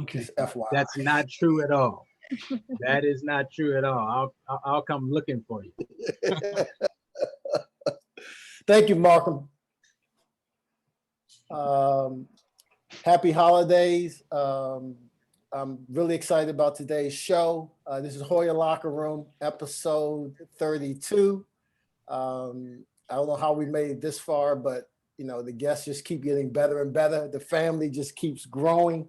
Just FYI. That's not true at all. That is not true at all. I'll come looking for you. Thank you, Markham. Happy holidays. I'm really excited about today's show. This is Hoya Locker Room, episode 32. I don't know how we made it this far, but the guests just keep getting better and better. The family just keeps growing.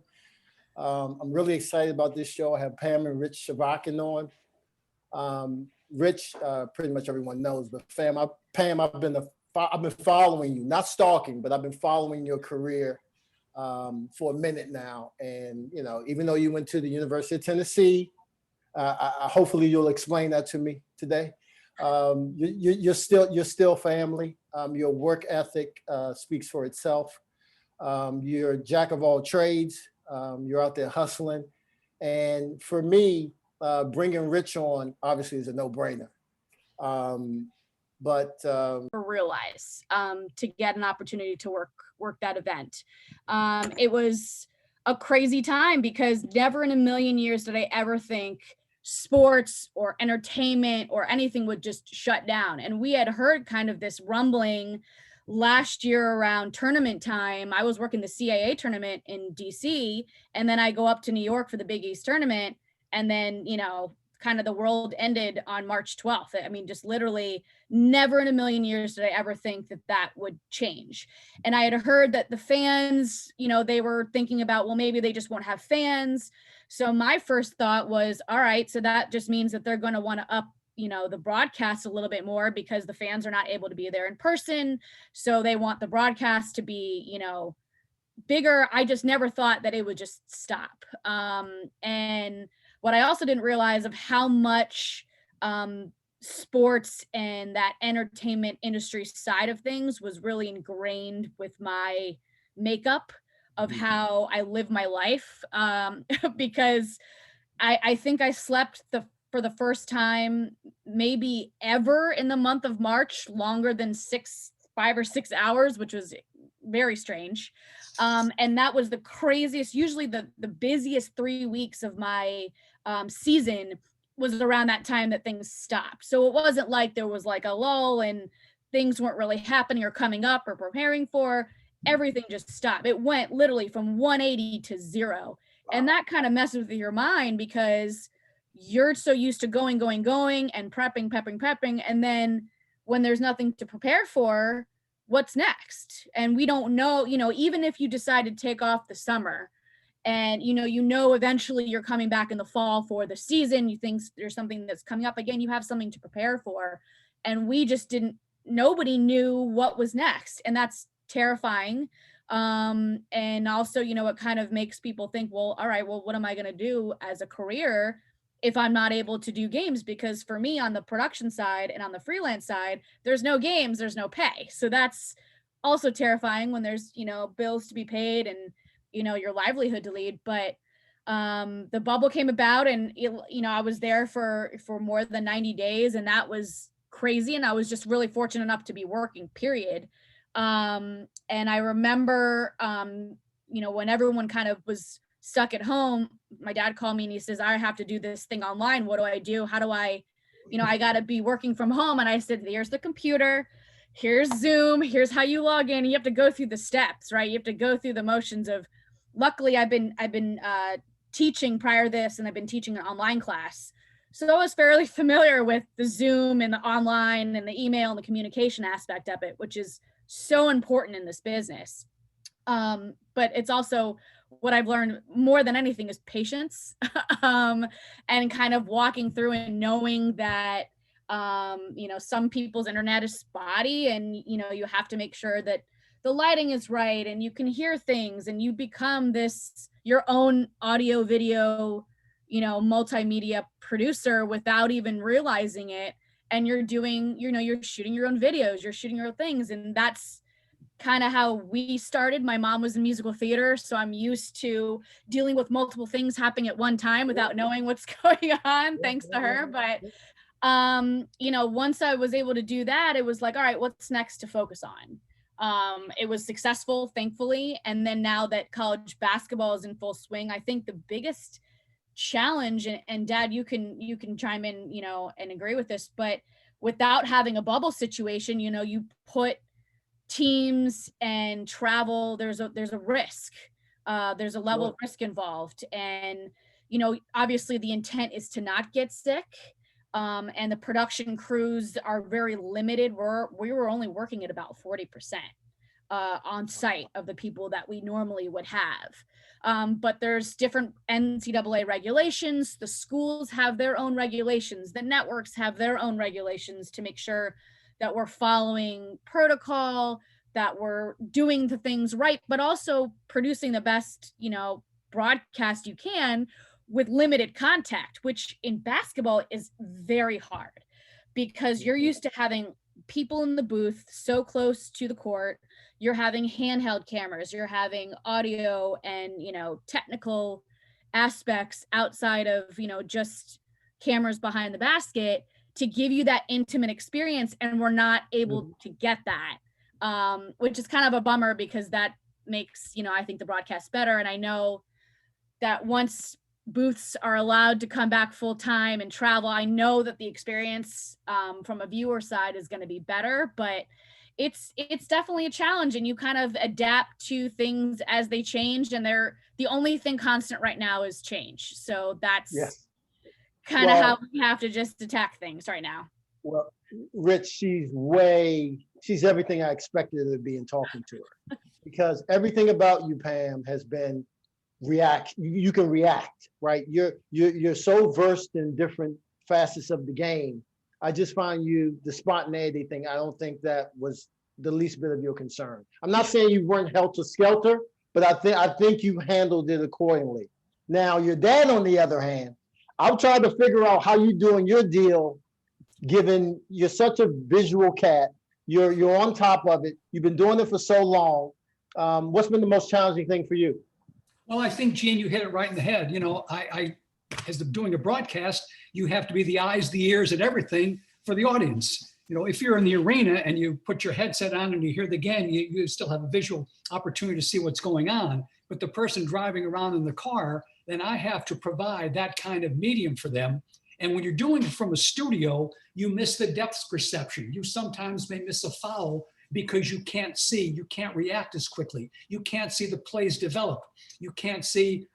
I'm really excited about this show. I have Pam and Rich Chvotkin on. Rich, pretty much everyone knows, but Pam, I've been following you, not stalking, but I've been following your career for a minute now. And even though you went to the University of Tennessee, hopefully you'll explain that to me today. You're still family. Your work ethic speaks for itself. You're a jack of all trades. You're out there hustling. And for me, bringing Rich on obviously is a no-brainer. Realize to get an opportunity to work that event. It was a crazy time because never in a million years did I ever think sports or entertainment or anything would just shut down. And we had heard kind of this rumbling last year around tournament time. I was working the CAA tournament in DC, and then I go up to New York for the Big East tournament. And then, kind of the world ended on March 12th. I mean, just literally never in a million years did I ever think that would change. And I had heard that the fans, they were thinking about, well, maybe they just won't have fans. So my first thought was, all right, so that just means that they're going to want to up, the broadcast a little bit more because the fans are not able to be there in person. So they want the broadcast to be, bigger. I just never thought that it would just stop. And what I also didn't realize of how much sports and that entertainment industry side of things was really ingrained with my makeup of how I live my life. Because I think I slept for the first time maybe ever in the month of March, longer than 5 or 6 hours, which was very strange. And that was the craziest, usually the busiest 3 weeks of my season was around that time that things stopped. So it wasn't like there was like a lull and things weren't really happening or coming up or preparing for. Everything just stopped. It went literally from 180 to 0. And that kind of messes with your mind because you're so used to going and prepping. And then when there's nothing to prepare for, what's next? And we don't know, even if you decide to take off the summer and, eventually you're coming back in the fall for the season, you think there's something that's coming up again, you have something to prepare for. And we just nobody knew what was next. And that's terrifying. And also, it kind of makes people think, well, all right, well, what am I going to do as a career if I'm not able to do games? Because for me on the production side and on the freelance side, there's no games, there's no pay. So that's also terrifying when there's, bills to be paid and, your livelihood to lead. But the bubble came about and, I was there for more than 90 days and that was crazy. And I was just really fortunate enough to be working, period. And I remember, when everyone kind of was stuck at home, my dad called me and he says, I have to do this thing online. What do I do? How do I, I got to be working from home. And I said, here's the computer, here's Zoom, here's how you log in. You have to go through the steps, right? You have to go through the motions of, luckily I've been teaching prior to this and I've been teaching an online class. So I was fairly familiar with the Zoom and the online and the email and the communication aspect of it, which is so important in this business. But it's also what I've learned more than anything is patience, and kind of walking through and knowing that, some people's internet is spotty and, you have to make sure that the lighting is right and you can hear things and you become your own audio, video, multimedia producer without even realizing it. And you're doing, you're shooting your own videos, you're shooting your own things. And that's kind of how we started. My mom was in musical theater, so I'm used to dealing with multiple things happening at one time without knowing what's going on, thanks to her. But, once I was able to do that, it was like, all right, what's next to focus on? It was successful, thankfully. And then now that college basketball is in full swing, I think the biggest challenge, and Dad, you can chime in, and agree with this, but without having a bubble situation, you put teams and travel, there's a risk. There's a level of risk involved. And, obviously the intent is to not get sick. And the production crews are very limited. We were only working at about 40% on site of the people that we normally would have. But there's different NCAA regulations. The schools have their own regulations. The networks have their own regulations to make sure that we're following protocol, that we're doing the things right, but also producing the best, broadcast you can with limited contact, which in basketball is very hard because you're used to having people in the booth so close to the court. You're having handheld cameras, you're having audio and, technical aspects outside of, just cameras behind the basket to give you that intimate experience. And we're not able to get that, which is kind of a bummer because that makes, I think the broadcast better. And I know that once booths are allowed to come back full time and travel, I know that the experience from a viewer side is going to be better, but it's definitely a challenge, and you kind of adapt to things as they change, and the only thing constant right now is change. So that's kind of how we have to just attack things right now. Well, Rich, she's everything I expected her to be in talking to her, because everything about you, Pam, has been react. You can react, right? You're so versed in different facets of the game. I just find the spontaneity thing. I don't think that was the least bit of your concern. I'm not saying you weren't helter skelter, but I think you handled it accordingly. Now, your dad, on the other hand, I'm trying to figure out how you're doing your deal, given you're such a visual cat. You're on top of it. You've been doing it for so long. What's been the most challenging thing for you? Well, I think, Gene, you hit it right in the head. As doing a broadcast, you have to be the eyes, the ears, and everything for the audience. If you're in the arena and you put your headset on and you hear the game, you still have a visual opportunity to see what's going on. But the person driving around in the car, then I have to provide that kind of medium for them. And when you're doing it from a studio, you miss the depth perception. You sometimes may miss a foul because you can't see, you can't react as quickly. You can't see the plays develop. You can't see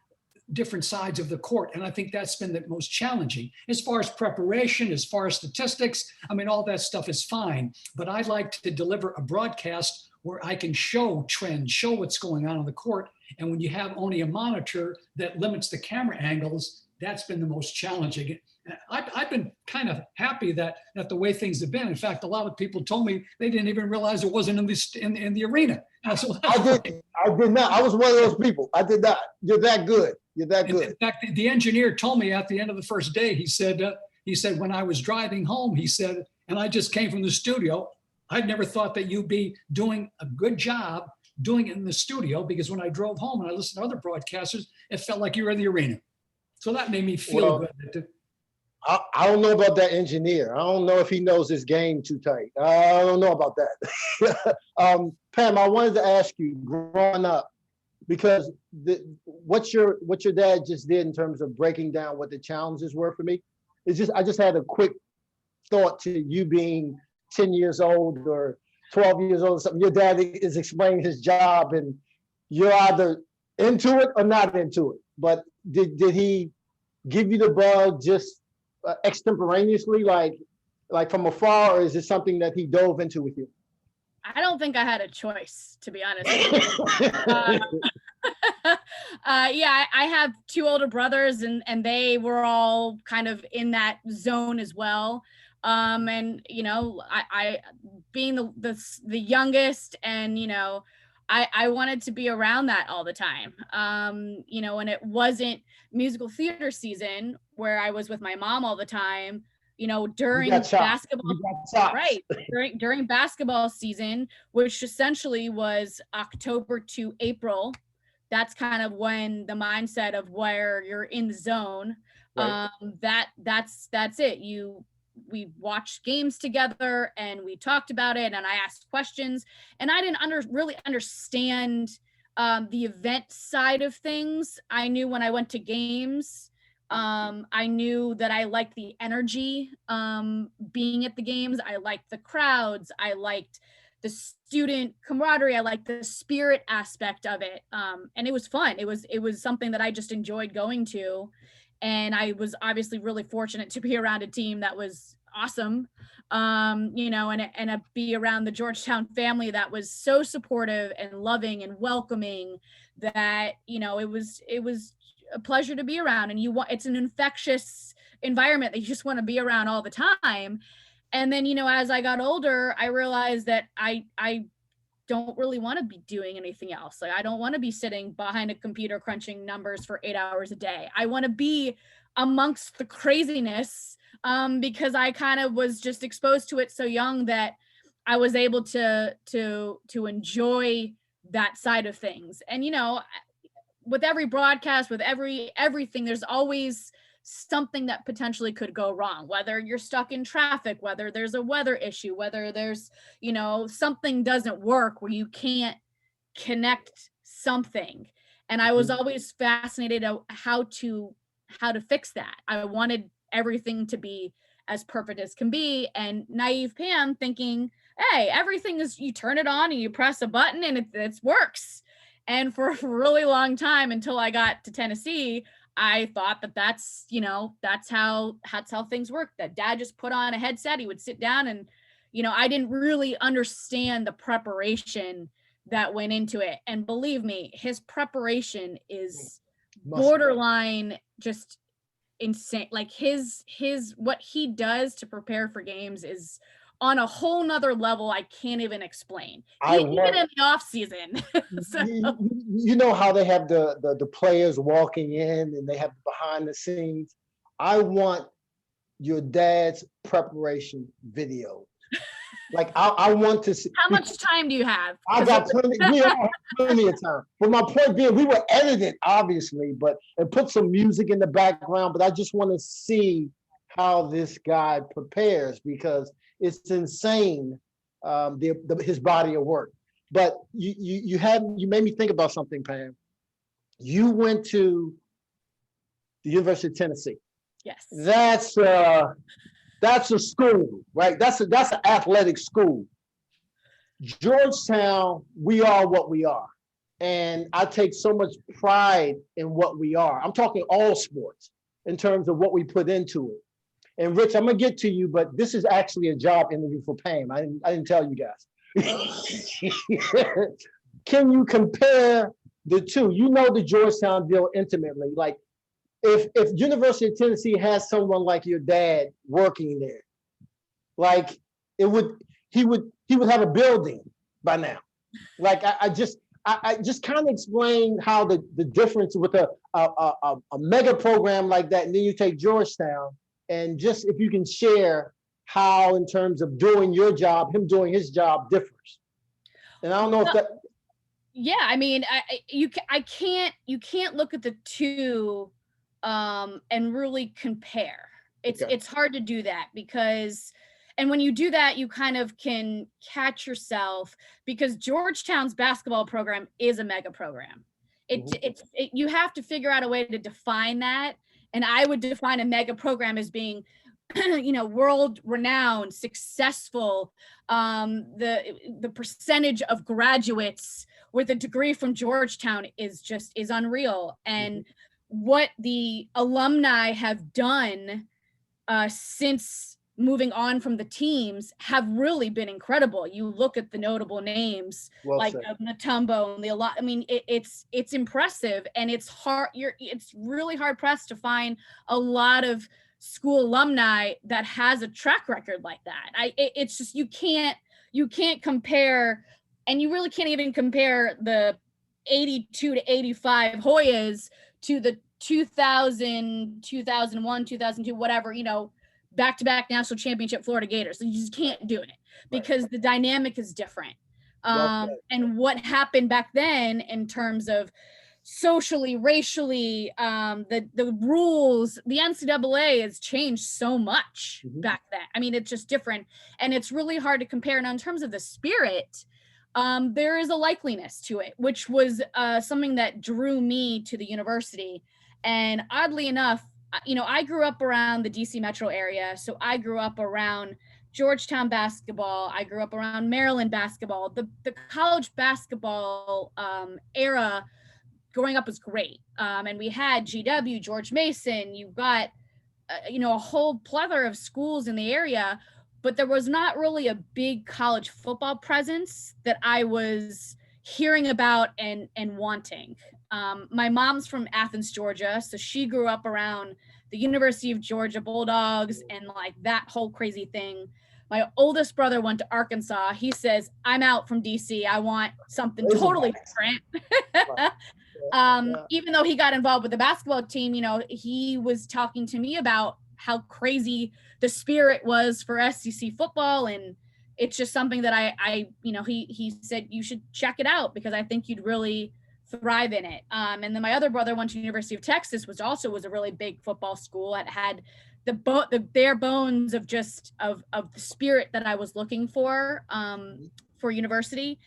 different sides of the court. And I think that's been the most challenging. As far as preparation, as far as statistics, all that stuff is fine. But I like to deliver a broadcast where I can show trends, show what's going on the court. And when you have only a monitor that limits the camera angles, that's been the most challenging. I've been kind of happy that the way things have been. In fact, a lot of people told me they didn't even realize it wasn't in the arena. I did not. I was one of those people. I did not. You're that good. You're that good. In fact, the engineer told me at the end of the first day, he said, when I was driving home, he said, and I just came from the studio, I'd never thought that you'd be doing a good job doing it in the studio, because when I drove home and I listened to other broadcasters, it felt like you were in the arena. So that made me feel good. I don't know about that engineer. I don't know if he knows his game too tight. I don't know about that. Pam, I wanted to ask you, growing up, because what your dad just did in terms of breaking down what the challenges were for me, I just had a quick thought to you being 10 years old or 12 years old or something. Your dad is explaining his job and you're either into it or not into it. But did he give you the bug just extemporaneously, like from afar, or is it something that he dove into with you? I don't think I had a choice, to be honest. Yeah, I have two older brothers, and they were all kind of in that zone as well. And I being the youngest, and I wanted to be around that all the time. And it wasn't musical theater season where I was with my mom all the time. During basketball, right? During basketball season, which essentially was October to April. That's kind of when the mindset of where you're in the zone. Right. That's it. we watched games together and we talked about it and I asked questions, and I didn't really understand the event side of things. I knew when I went to games, I knew that I liked the energy being at the games. I liked the crowds. I liked the student camaraderie. I liked the spirit aspect of it. And it was fun. It was something that I just enjoyed going to. And I was obviously really fortunate to be around a team that was awesome, you know, and be around the Georgetown family that was so supportive and loving and welcoming that, you know, it was a pleasure to be around. And it's an infectious environment that you just want to be around all the time. And then, you know, as I got older, I realized that I don't really want to be doing anything else. Like, I don't want to be sitting behind a computer crunching numbers for 8 hours a day. I want to be amongst the craziness, because I kind of was just exposed to it so young that I was able to enjoy that side of things. And, you know, with every broadcast, with everything, there's always something that potentially could go wrong, whether you're stuck in traffic, whether there's a weather issue, whether there's, you know, something doesn't work where you can't connect something. And I was always fascinated of how to fix that. I wanted everything to be as perfect as can be. And naive Pam thinking, hey, everything is, you turn it on and you press a button and it works. And for a really long time, until I got to Tennessee, I thought that that's how things work, that dad just put on a headset, he would sit down, and, you know, I didn't really understand the preparation that went into it. And believe me, his preparation is borderline just insane. Like his what he does to prepare for games is on a whole nother level I can't even explain. Even in the off season. So. You know how they have the players walking in and they have behind the scenes. I want your dad's preparation video. Like I want to see. How much time do you have? I got plenty. We all have plenty of time. But my point being, we were edited, obviously, and put some music in the background. But I just want to see how this guy prepares, because it's insane, his body of work. But you made me think about something, Pam. You went to the University of Tennessee. Yes. That's a school, right? That's an athletic school. Georgetown, we are what we are. And I take so much pride in what we are. I'm talking all sports in terms of what we put into it. And Rich, I'm gonna get to you, but this is actually a job interview for Pam. I didn't tell you guys. Can you compare the two? You know the Georgetown deal intimately. Like, if University of Tennessee has someone like your dad working there, like he would have a building by now. Like I just kind of explained how the difference with a mega program like that, and then you take Georgetown, and just if you can share how, in terms of doing your job, him doing his job, differs. And I don't know if that. Yeah, I mean, you can't look at the two and really compare. It's hard to do that, because, and when you do that, you kind of can catch yourself, because Georgetown's basketball program is a mega program. You have to figure out a way to define that. And I would define a mega program as being, you know, world renowned, successful. The percentage of graduates with a degree from Georgetown is unreal. And what the alumni have done since moving on from the teams have really been incredible. You look at the notable names, like Mutombo and I mean, it's impressive, and it's hard. It's really hard pressed to find a lot of school alumni that has a track record like that. It's just, you can't compare, and you really can't even compare the 82 to 85 Hoyas to the 2000, 2001, 2002, whatever, you know, back-to-back national championship Florida Gators. So you just can't do it, because the dynamic is different. And what happened back then in terms of socially, racially, the rules, the NCAA has changed so much back then. I mean, it's just different, and it's really hard to compare. Now, in terms of the spirit, there is a likeliness to it, which was something that drew me to the university. And oddly enough, you know, I grew up around the DC metro area, so I grew up around Georgetown basketball. I grew up around Maryland basketball. The college basketball era growing up was great. And we had GW, George Mason, you've got, you know, a whole plethora of schools in the area, but there was not really a big college football presence that I was hearing about and wanting. My mom's from Athens, Georgia, so she grew up around the University of Georgia Bulldogs and like that whole crazy thing. My oldest brother went to Arkansas. He says, I'm out from DC. I want something totally different. Even though he got involved with the basketball team, you know, he was talking to me about how crazy the spirit was for SEC football. And it's just something that I you know, he said, you should check it out because I think you'd really thrive in it. And then my other brother went to University of Texas, which also was a really big football school. It had the bare bones of just of the spirit that I was looking for university.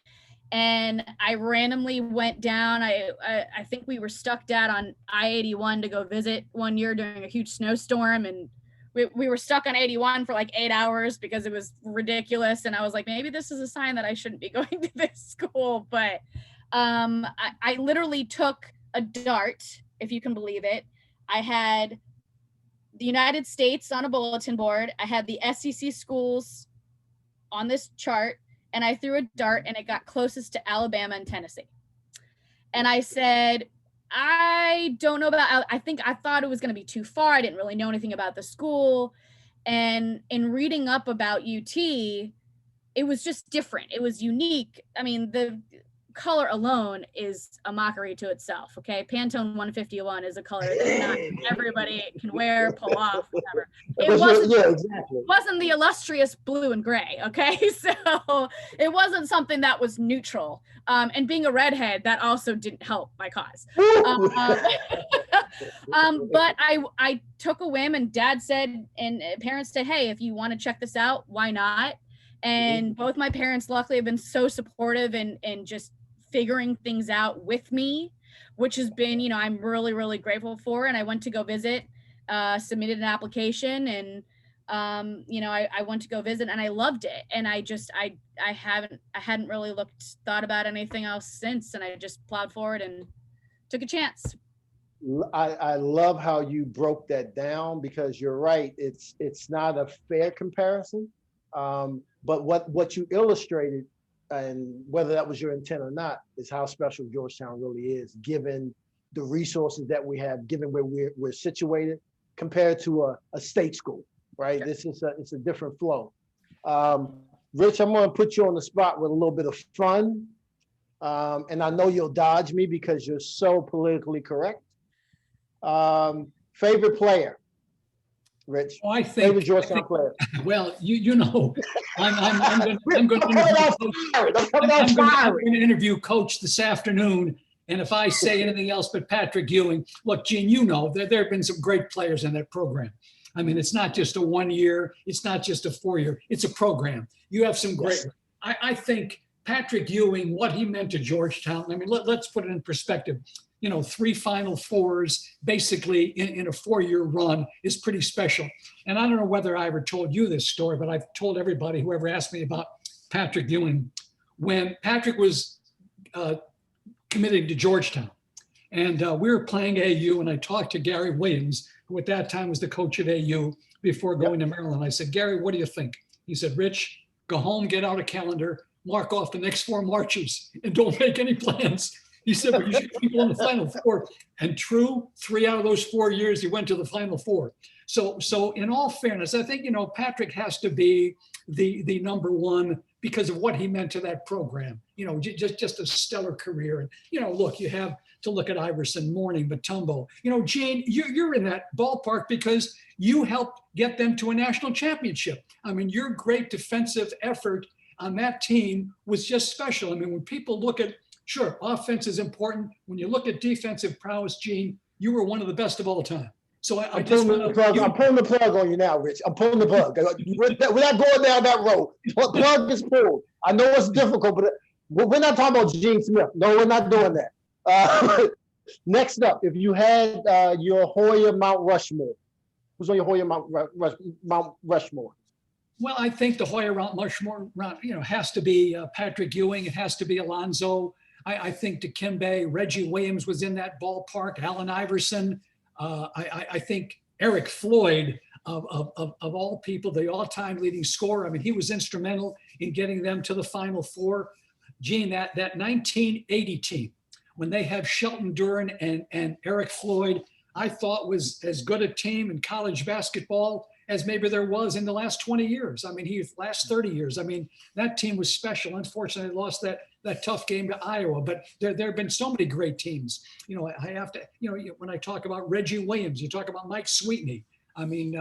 And I randomly went down. I think we were stuck down on I-81 to go visit one year during a huge snowstorm, and we were stuck on 81 for like 8 hours because it was ridiculous. And I was like, maybe this is a sign that I shouldn't be going to this school. But I literally took a dart, if you can believe it. I had the United States on a bulletin board. I had the SEC schools on this chart, and I threw a dart and it got closest to Alabama and Tennessee. And I said, I don't know about, I thought it was going to be too far. I didn't really know anything about the school. And in reading up about UT, it was just different. It was unique. I mean, the color alone is a mockery to itself. Okay. Pantone 151 is a color that not everybody can wear, pull off, whatever. It wasn't the illustrious blue and gray. Okay. So it wasn't something that was neutral. And being a redhead, that also didn't help my cause. But I took a whim, and dad said, and parents said, hey, if you want to check this out, why not? And both my parents luckily have been so supportive and just figuring things out with me, which has been, you know, I'm really, really grateful for. And I went to go visit, submitted an application, and, you know, I went to go visit and I loved it. And I hadn't really thought about anything else since. And I just plowed forward and took a chance. I love how you broke that down, because you're right. It's not a fair comparison. But what you illustrated, and whether that was your intent or not, is how special Georgetown really is, given the resources that we have, given where we're situated compared to a state school, right? This is it's a different flow. Rich, I'm going to put you on the spot with a little bit of fun. And I know you'll dodge me because you're so politically correct. Favorite player, Rich? Oh, favorite Georgetown player. Well, you know, I'm going to interview Coach this afternoon. And if I say anything else but Patrick Ewing, look, Gene, you know, there have been some great players in that program. I mean, it's not just a 1 year, it's not just a 4 year, it's a program. You have some great, yes. I think Patrick Ewing, what he meant to Georgetown, I mean, let's put it in perspective. You know, 3 Final Fours basically in a 4-year run is pretty special. And I don't know whether I ever told you this story, but I've told everybody, whoever asked me about Patrick Ewing, when Patrick was committed to Georgetown, and we were playing AU, and I talked to Gary Williams, who at that time was the coach at AU before going to Maryland. I said, Gary, what do you think? He said, Rich, go home, get out a calendar, mark off the next 4 marches, and don't make any plans. He said, but you should keep on the Final Four. And true, 3 out of those 4 years, he went to the Final Four. So in all fairness, I think, you know, Patrick has to be the number one because of what he meant to that program. You know, just a stellar career. And, you know, look, you have to look at Iverson, Mourning, Mutombo. You know, Gene, you're in that ballpark because you helped get them to a national championship. I mean, your great defensive effort on that team was just special. I mean, when people look at Sure, offense is important. When you look at defensive prowess, Gene, you were one of the best of all time. So I just want to. I'm pulling the plug on you now, Rich. I'm pulling the plug. We're not going down that road. Plug is pulled. I know it's difficult, but we're not talking about Gene Smith. No, we're not doing that. Next up, if you had your Hoya Mount Rushmore, who's on your Hoya Mount Rushmore? Well, I think the Hoya Mount Rushmore, has to be Patrick Ewing. It has to be Alonzo. I think Dikembe, Reggie Williams was in that ballpark. Allen Iverson. I think Eric Floyd, of all people, the all-time leading scorer. I mean, he was instrumental in getting them to the Final Four. Gene, that 1980 team, when they have Shelton Duran and Eric Floyd, I thought was as good a team in college basketball as maybe there was in the last 20 years. I mean, last 30 years. I mean, that team was special. Unfortunately, they lost that tough game to Iowa, but there have been so many great teams. I have to, when I talk about Reggie Williams, you talk about Mike Sweetney. I mean,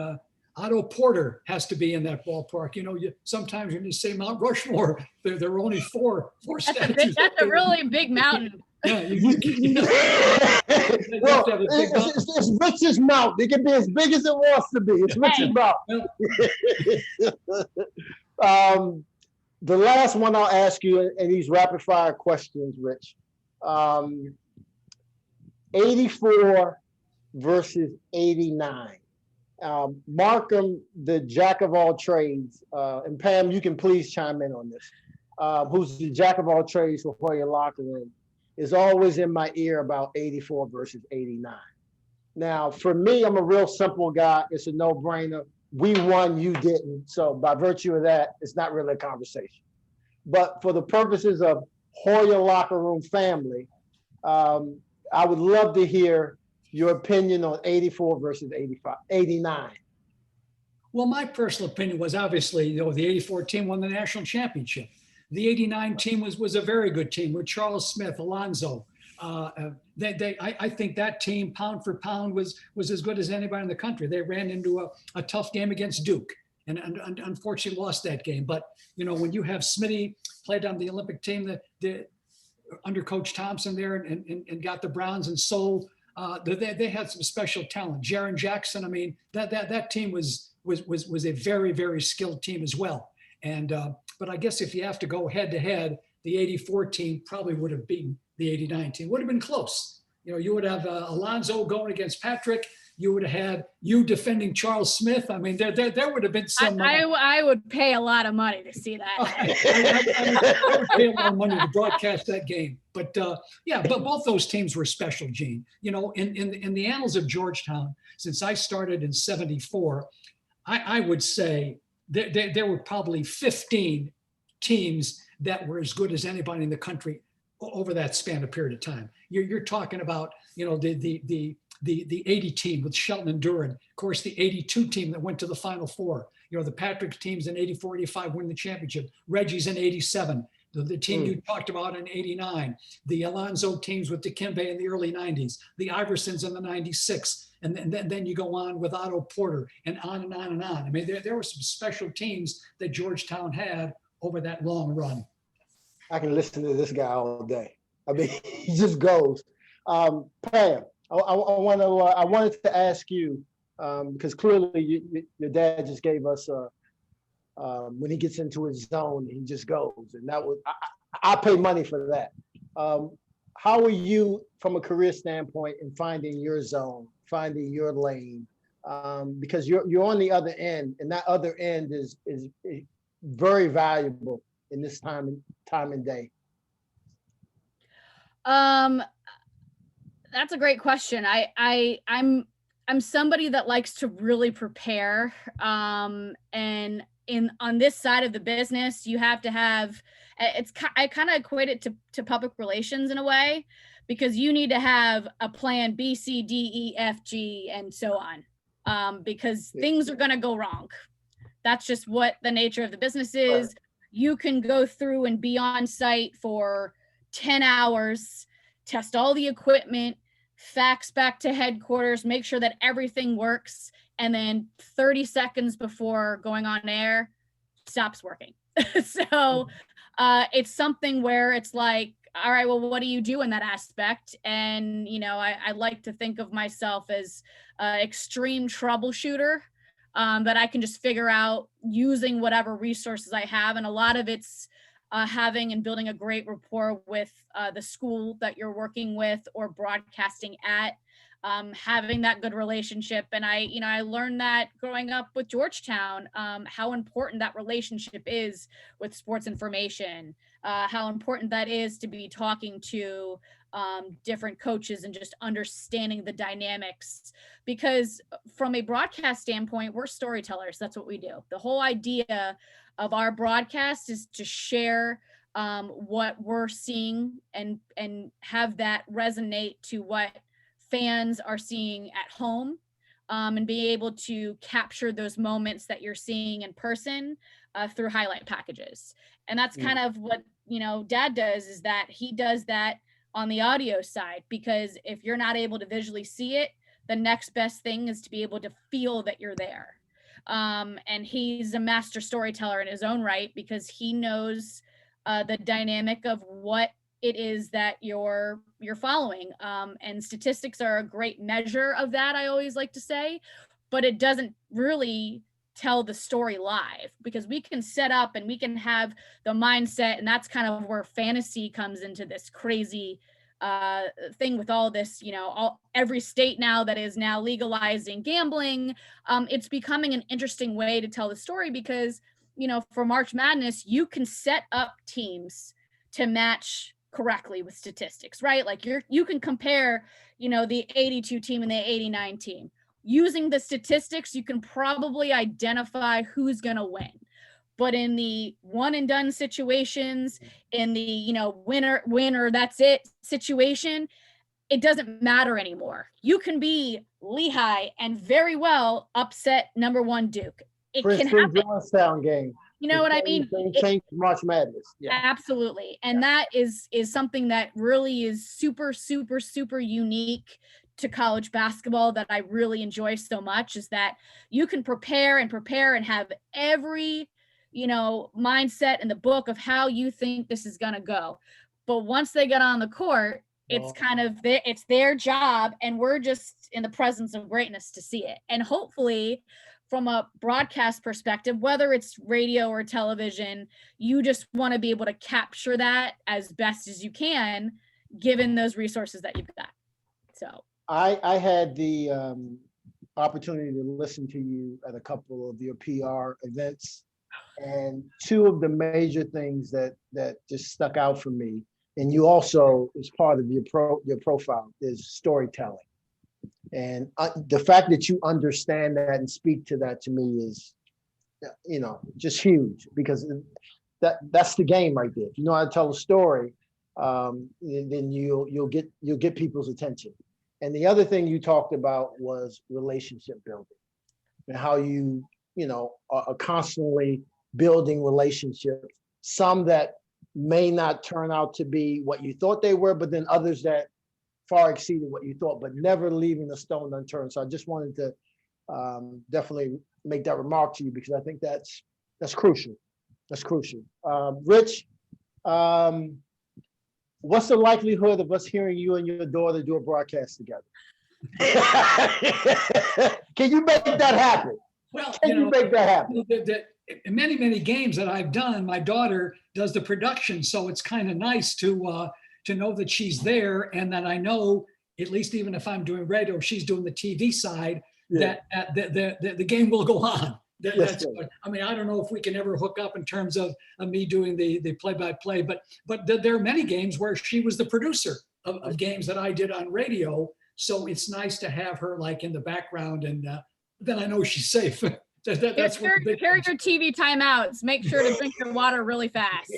Otto Porter has to be in that ballpark. Sometimes when you say Mount Rushmore, there are only four statues. That's a really big mountain. Yeah, well, it's Rich's mouth. It can be as big as it wants to be. It's Rich's mouth. The last one I'll ask you in these rapid fire questions, Rich. 84 versus 89. Markham, the jack of all trades, and Pam, you can please chime in on this. Who's the jack of all trades for Hoya locker room, is always in my ear about 84 versus 89. Now, for me, I'm a real simple guy. It's a no-brainer. We won, you didn't. So by virtue of that, it's not really a conversation. But for the purposes of Hoya locker room family, I would love to hear your opinion on 84 versus 89. Well, my personal opinion was obviously, the 84 team won the national championship. The 89 team was a very good team with Charles Smith, Alonzo. I think that team, pound for pound, was as good as anybody in the country. They ran into a tough game against Duke and unfortunately lost that game. But, when you have Smitty played on the Olympic team under Coach Thompson there and got the Browns and Seoul, they had some special talent. Jaren Jackson, I mean, that team was a very, very skilled team as well. And but I guess if you have to go head to head, the 84 team probably would have beaten the 89 team. Would have been close. You would have Alonzo going against Patrick. You would have had you defending Charles Smith. I mean, there would have been some. I would pay a lot of money to see that. I would pay a lot of money to broadcast that game. But but both those teams were special, Gene. In the annals of Georgetown, since I started in '74, I would say there were probably 15 teams that were as good as anybody in the country over that span of period of time. You're talking about, the 80 team with Shelton and Duran, of course, the 82 team that went to the Final Four, the Patrick teams in 84, 85 win the championship, Reggie's in 87, the team you talked about in 89, the Alonzo teams with Dikembe in the early 90s, the Iversons in the 96, and then you go on with Otto Porter and on and on and on. I mean, there were some special teams that Georgetown had over that long run. I can listen to this guy all day. I mean, he just goes. Pam, I wanted to ask you, because clearly your dad just gave us when he gets into his zone, he just goes, and that was I pay money for that. How are you from a career standpoint in finding your zone, finding your lane? Because you're on the other end, and that other end is very valuable in this time and day. That's a great question. I'm somebody that likes to really prepare. And on this side of the business, you have to have, I kind of equate it to public relations in a way, because you need to have a plan B, C, D, E, F, G, and so on, because things are going to go wrong. That's just what the nature of the business is. Right. You can go through and be on site for 10 hours, test all the equipment, fax back to headquarters, make sure that everything works, and then 30 seconds before going on air, stops working. So it's something where it's like, all right, well, what do you do in that aspect? And, you know, I like to think of myself as an extreme troubleshooter, that I can just figure out using whatever resources I have. And a lot of it's having and building a great rapport with the school that you're working with or broadcasting at, having that good relationship. And I learned that growing up with Georgetown, how important that relationship is with sports information, how important that is to be talking to different coaches and just understanding the dynamics. Because from a broadcast standpoint, we're storytellers. That's what we do. The whole idea of our broadcast is to share what we're seeing and have that resonate to what fans are seeing at home, and be able to capture those moments that you're seeing in person through highlight packages. And that's kind of what, you know, Dad does, is that he does that on the audio side, because if you're not able to visually see it, the next best thing is to be able to feel that you're there. And he's a master storyteller in his own right, because he knows the dynamic of what it is that you're following. And statistics are a great measure of that, I always like to say, but it doesn't really tell the story live, because we can set up and we can have the mindset, and that's kind of where fantasy comes into this crazy thing with all this, you know, every state now that is now legalizing gambling. It's becoming an interesting way to tell the story, because, you know, for March Madness, you can set up teams to match correctly with statistics, right? Like you can compare, you know, the 82 team and the 89 team. Using the statistics, you can probably identify who's going to win. But in the one and done situations, in the, you know, win or that's it situation, it doesn't matter anymore. You can be Lehigh and very well upset number one Duke. It can happen. Georgetown game. You know what I mean? Change March Madness. Yeah. Absolutely. And that is something that really is super, super, super unique to college basketball, that I really enjoy so much, is that you can prepare and have every, you know, mindset in the book of how you think this is going to go. But once they get on the court, it's kind of it's their job, and we're just in the presence of greatness to see it. And hopefully, from a broadcast perspective, whether it's radio or television, you just want to be able to capture that as best as you can, given those resources that you've got. So I had the opportunity to listen to you at a couple of your PR events, and two of the major things that just stuck out for me, and you also, as part of your profile, is storytelling. And the fact that you understand that and speak to that, to me, is, you know, just huge, because that's the game right there. If you know how to tell a story, then you'll get people's attention. And the other thing you talked about was relationship building, and how you know, are constantly building relationships, some that may not turn out to be what you thought they were, but then others that far exceeded what you thought, but never leaving a stone unturned. So I just wanted to definitely make that remark to you, because I think that's crucial. That's crucial. Rich, what's the likelihood of us hearing you and your daughter do a broadcast together? Can you make that happen? Well, Can you make that happen? In many games that I've done, my daughter does the production, so it's kind of nice to know that she's there, and that I know, at least even if I'm doing radio, she's doing the TV side, that the game will go on. I mean, I don't know if we can ever hook up in terms of me doing the play-by-play, but there are many games where she was the producer of games that I did on radio. So it's nice to have her like in the background, and then I know she's safe. That's what carry your TV timeouts. Make sure to drink your water really fast.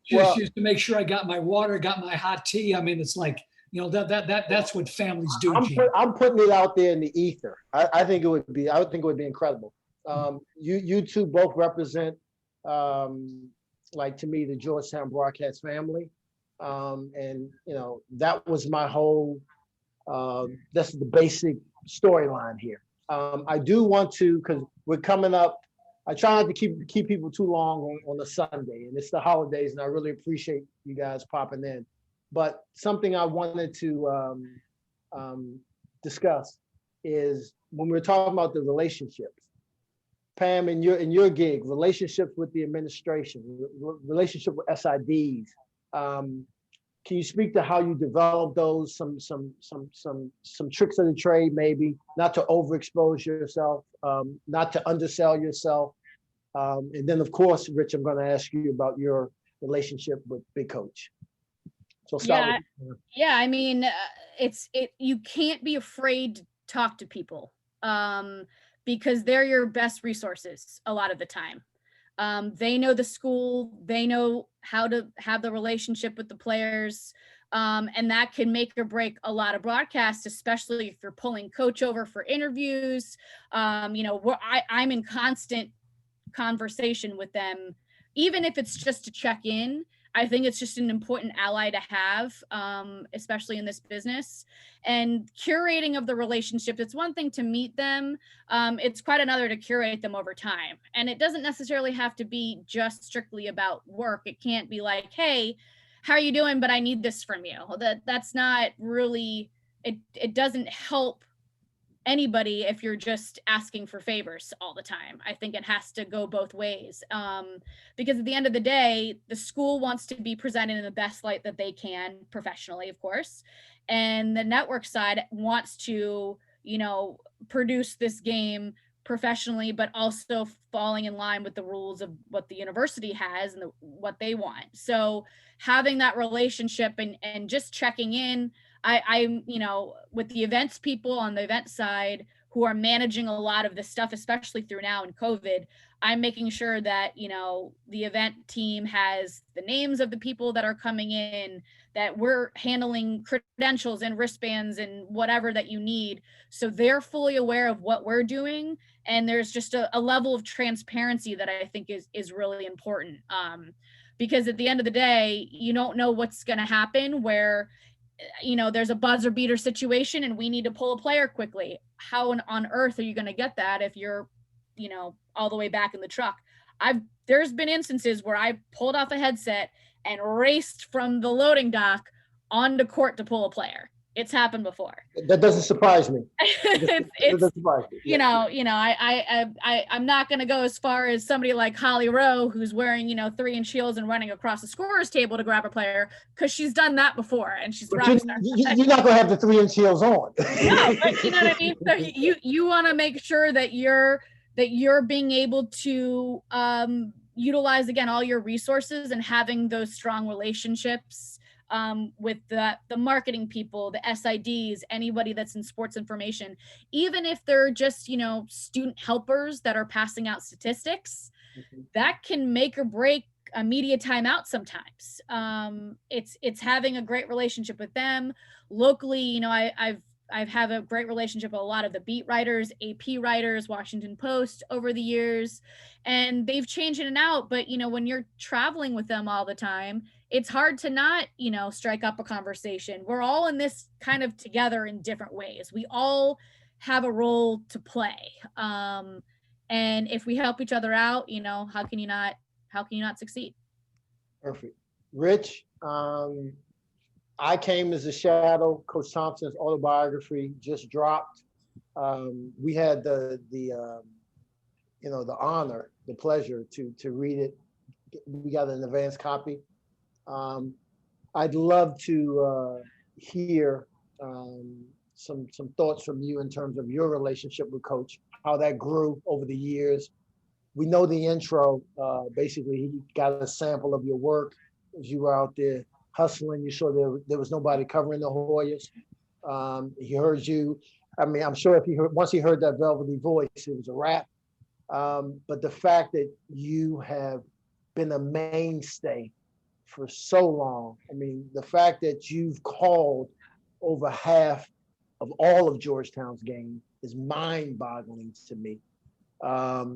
She used to make sure I got my water, got my hot tea. I mean, it's like, you know, that's what families do. I'm putting it out there in the ether. I think it would be incredible. You two both represent, like, to me, the Georgetown broadcast family. And, you know, that was my whole, that's the basic storyline here. I do want to, because we're coming up I try not to keep people too long on a Sunday, and it's the holidays, and I really appreciate you guys popping in. But something I wanted to discuss is when we're talking about the relationships. Pam, in your gig, relationships with the administration, relationship with SIDs. Can you speak to how you develop those? Some tricks of the trade, maybe not to overexpose yourself, not to undersell yourself, and then of course, Rich, I'm going to ask you about your relationship with Big Coach. So start. Yeah. I mean, you can't be afraid to talk to people. Because they're your best resources a lot of the time. They know the school, they know how to have the relationship with the players, and that can make or break a lot of broadcasts, especially if you're pulling coach over for interviews. I'm in constant conversation with them, even if it's just to check in. I think it's just an important ally to have, especially in this business. And curating of the relationship, it's one thing to meet them. It's quite another to curate them over time. And it doesn't necessarily have to be just strictly about work. It can't be like, hey, how are you doing? But I need this from you. That's not really, it doesn't help anybody if you're just asking for favors all the time. I think it has to go both ways, because at the end of the day, the school wants to be presented in the best light that they can professionally, of course, and the network side wants to produce this game professionally, but also falling in line with the rules of what the university has and what they want. So having that relationship and just checking in, I'm with the events people on the event side who are managing a lot of this stuff, especially through now in COVID, I'm making sure that, the event team has the names of the people that are coming in, that we're handling credentials and wristbands and whatever that you need. So they're fully aware of what we're doing. And there's just a level of transparency that I think is really important. Because at the end of the day, you don't know what's going to happen where, there's a buzzer beater situation and we need to pull a player quickly. How on earth are you going to get that if you're, all the way back in the truck? There's been instances where I pulled off a headset and raced from the loading dock onto court to pull a player. It's happened before. That doesn't surprise me. It doesn't surprise me. I'm not going to go as far as somebody like Holly Rowe, who's wearing, 3-inch heels and running across the scorer's table to grab a player, because she's done that before and she's you're not going to have the 3-inch heels on. No, but you know what I mean? So you want to make sure that you're being able to utilize, again, all your resources and having those strong relationships with the marketing people, the SIDs, anybody that's in sports information, even if they're just, student helpers that are passing out statistics, that can make or break a media timeout sometimes. It's having a great relationship with them. Locally, I've had a great relationship with a lot of the beat writers, AP writers, Washington Post over the years, and they've changed in and out. But, when you're traveling with them all the time, it's hard to not, strike up a conversation. We're all in this kind of together in different ways. We all have a role to play. And if we help each other out, how can you not succeed? Perfect. Rich, I came as a shadow. Coach Thompson's autobiography just dropped. We had the honor, the pleasure to read it. We got an advanced copy. I'd love to hear some thoughts from you in terms of your relationship with Coach, how that grew over the years. We know the intro. Basically, he got a sample of your work as you were out there hustling. You saw there was nobody covering the Hoyas. He heard you. I mean, I'm sure once he heard that velvety voice, it was a wrap. But the fact that you have been a mainstay for so long, I mean, the fact that you've called over half of all of Georgetown's games is mind-boggling to me.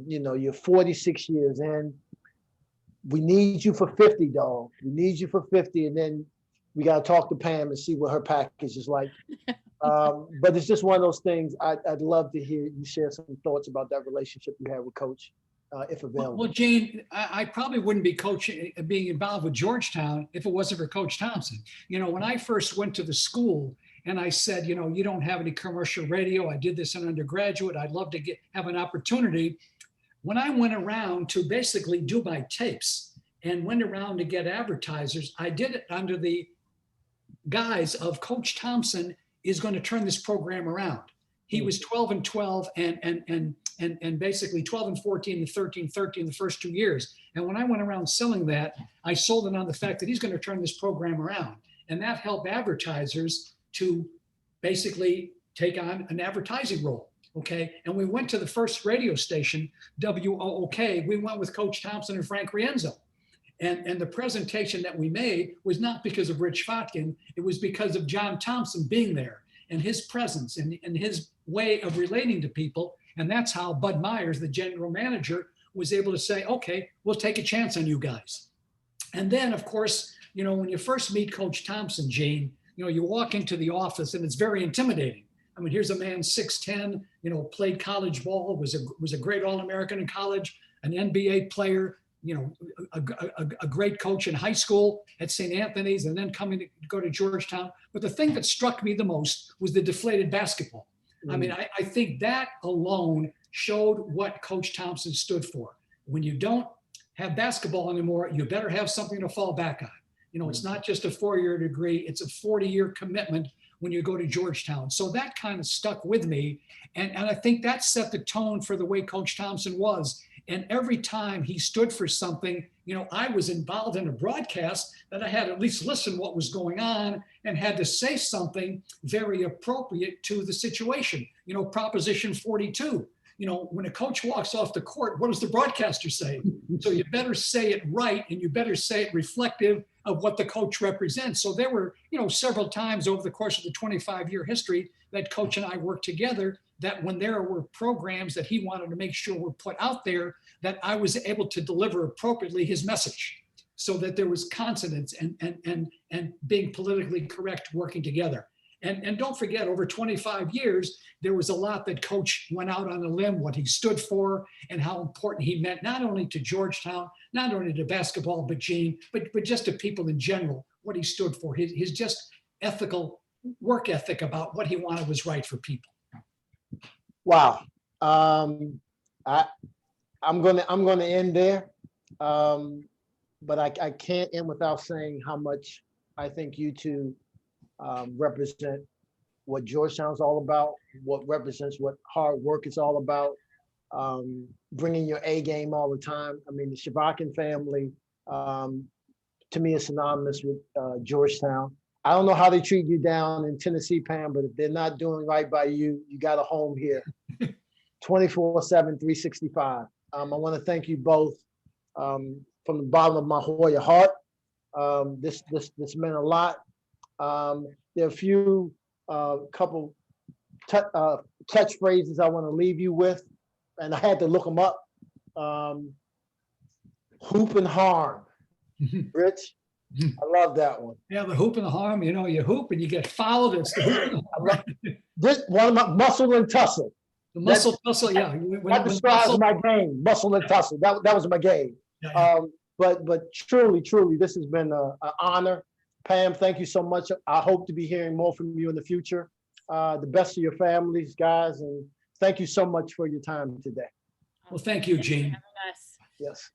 You're 46 years in. We need you for 50, dog. We need you for 50, and then we got to talk to Pam and see what her package is like. But it's just one of those things. I'd love to hear you share some thoughts about that relationship you had with Coach. if Well, available. Gene, I probably wouldn't be coaching, being involved with Georgetown if it wasn't for Coach Thompson. You know, when I first went to the school and I said, you know, you don't have any commercial radio. I did this in undergraduate. I'd love to have an opportunity. When I went around to basically do my tapes and went around to get advertisers, I did it under the guise of Coach Thompson is going to turn this program around. He was 12-12 and basically 12-14 and 13-13 the first 2 years. And when I went around selling that, I sold it on the fact that he's going to turn this program around. And that helped advertisers to basically take on an advertising role. Okay. And we went to the first radio station, WOOK. We went with Coach Thompson and Frank Rienzo. And the presentation that we made was not because of Rich Chvotkin. It was because of John Thompson being there and his presence and his way of relating to people. And that's how Bud Myers, the general manager, was able to say, okay, we'll take a chance on you guys. And then, of course, you know, when you first meet Coach Thompson, Gene, you know, you walk into the office and it's very intimidating. I mean, here's a man 6'10", you know, played college ball, was a great All-American in college, an NBA player, you know, a great coach in high school at St. Anthony's, and then coming to go to Georgetown. But the thing that struck me the most was the deflated basketball. I mean, I think that alone showed what Coach Thompson stood for. When you don't have basketball anymore, you better have something to fall back on. You know, it's not just a 4-year degree, it's a 40-year commitment when you go to Georgetown. So that kind of stuck with me. And I think that set the tone for the way Coach Thompson was. And every time he stood for something, you know, I was involved in a broadcast that I had to at least listen what was going on and had to say something very appropriate to the situation. You know, Proposition 42, you know, when a coach walks off the court, what does the broadcaster say? So you better say it right, and you better say it reflective of what the coach represents. So there were, you know, several times over the course of the 25-year history that Coach and I worked together, that when there were programs that he wanted to make sure were put out there, that I was able to deliver appropriately his message, so that there was consonance and being politically correct working together. And don't forget, over 25 years, there was a lot that Coach went out on a limb, what he stood for and how important he meant, not only to Georgetown, not only to basketball, but Gene, but just to people in general, what he stood for, his just ethical work ethic about what he wanted was right for people. Wow. I'm gonna end there. But I can't end without saying how much I think you two represent what Georgetown's all about, what represents what hard work is all about, bringing your A game all the time. I mean, the Chvotkin family, to me, is synonymous with Georgetown. I don't know how they treat you down in Tennessee, Pam, but if they're not doing right by you, you got a home here, 24/7, 365. I want to thank you both from the bottom of my Hoya heart. This meant a lot. There are a few couple catchphrases I want to leave you with, and I had to look them up. Hoop and harm. Rich, I love that one. Yeah, the hoop and the harm, you know, you hoop and you get fouled. It's the hoop and the harm. This one of my muscle and tussle. The muscle tussle, yeah. That describes my game, muscle and tussle. That was my game. Yeah. But truly, this has been an honor. Pam, thank you so much. I hope to be hearing more from you in the future. The best of your families, guys, and thank you so much for your time today. Well, thank you, Gene. Yes.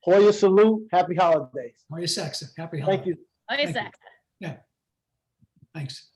Hoya salute. Happy holidays. Hoya Saxon. Happy holidays. Thank you. Hoya Saxon. Yeah. Thanks.